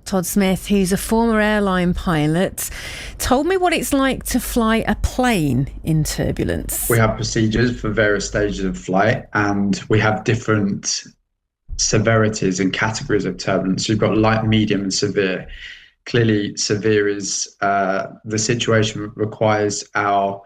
Todd Smith, who's a former airline pilot, told me what it's like to fly a plane in turbulence. We have procedures for various stages of flight, and we have different severities and categories of turbulence. You've got light, medium, and severe. Clearly, severe is the situation requires our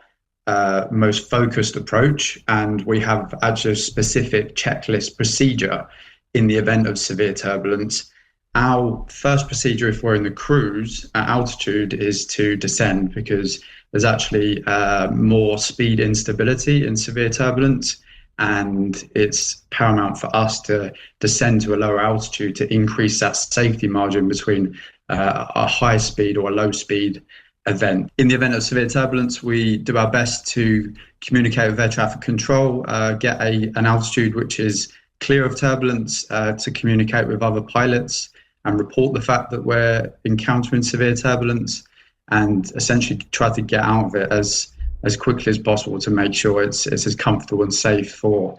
most focused approach, and we have actually a specific checklist procedure in the event of severe turbulence. Our first procedure, if we're in the cruise at altitude, is to descend, because there's actually more speed instability in severe turbulence, and it's paramount for us to descend to a lower altitude to increase that safety margin between a high speed or a low speed event. In the event of severe turbulence, we do our best to communicate with air traffic control, get an altitude which is clear of turbulence, to communicate with other pilots and report the fact that we're encountering severe turbulence, and essentially try to get out of it as quickly as possible to make sure it's as comfortable and safe for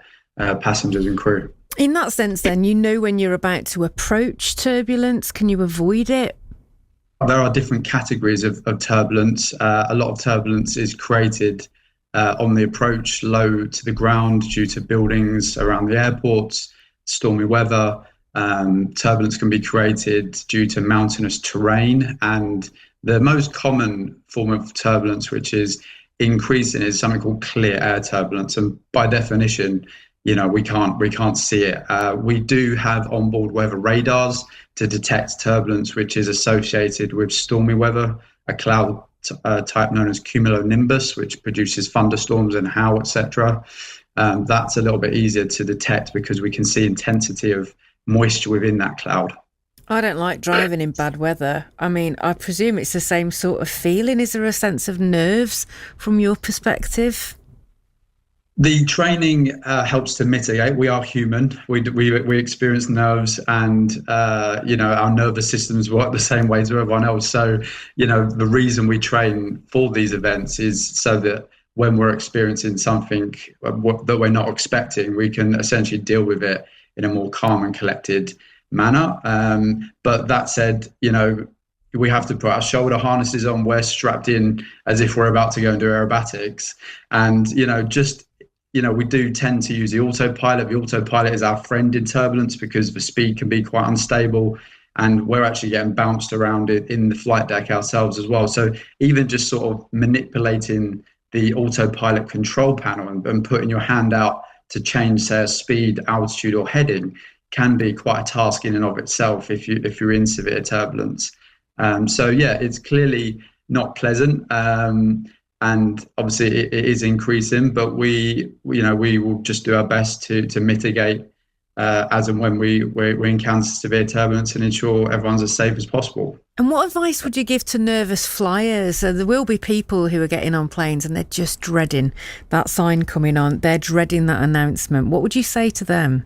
passengers and crew. In that sense, then, you know when you're about to approach turbulence. Can you avoid it? There are different categories of turbulence. A lot of turbulence is created on the approach low to the ground due to buildings around the airports, stormy weather. Turbulence can be created due to mountainous terrain, and the most common form of turbulence, which is increasing, is something called clear air turbulence. And by definition, we can't see it. We do have onboard weather radars to detect turbulence, which is associated with stormy weather, a cloud type known as cumulonimbus, which produces thunderstorms and hail, etc. That's a little bit easier to detect because we can see intensity of moisture within that cloud. I don't like driving in bad weather. I mean, I presume it's the same sort of feeling. Is there a sense of nerves from your perspective? The training helps to mitigate. We are human. We experience nerves, and our nervous systems work the same way as everyone else. So, the reason we train for these events is so that when we're experiencing something that we're not expecting, we can essentially deal with it in a more calm and collected manner. But that said, we have to put our shoulder harnesses on. We're strapped in as if we're about to go and do aerobatics, and we do tend to use the autopilot. The autopilot is our friend in turbulence because the speed can be quite unstable, and we're actually getting bounced around it in the flight deck ourselves as well. So even just sort of manipulating the autopilot control panel and putting your hand out to change, say, a speed, altitude or heading can be quite a task in and of itself if you're in severe turbulence. It's clearly not pleasant. And obviously it is increasing, but we will just do our best to mitigate as and when we encounter severe turbulence and ensure everyone's as safe as possible. And what advice would you give to nervous flyers? There will be people who are getting on planes and they're just dreading that sign coming on. They're dreading that announcement. What would you say to them?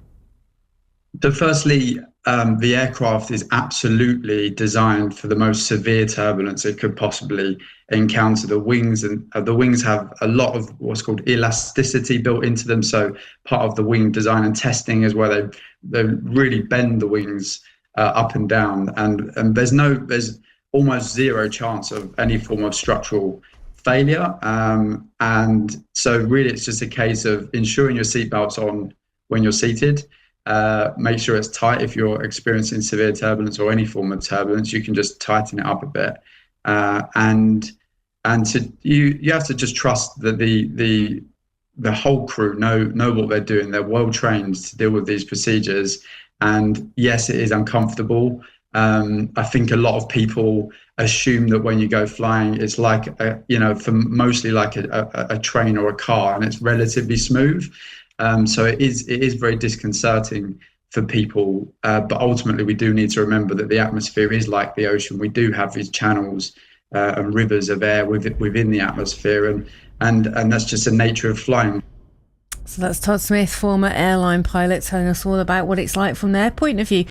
So firstly, the aircraft is absolutely designed for the most severe turbulence it could possibly encounter. The wings have a lot of what's called elasticity built into them. So part of the wing design and testing is where they really bend the wings up and down, and there's almost zero chance of any form of structural failure. And so really it's just a case of ensuring your seatbelt's on when you're seated. Make sure it's tight. If you're experiencing severe turbulence or any form of turbulence, you can just tighten it up a bit. And you have to just trust that the whole crew know what they're doing. They're well trained to deal with these procedures. And yes, it is uncomfortable. I think a lot of people assume that when you go flying, it's like mostly like a train or a car, and it's relatively smooth. So it is very disconcerting for people, but ultimately we do need to remember that the atmosphere is like the ocean. We do have these channels and rivers of air within the atmosphere, and that's just the nature of flying. So that's Todd Smith, former airline pilot, telling us all about what it's like from their point of view.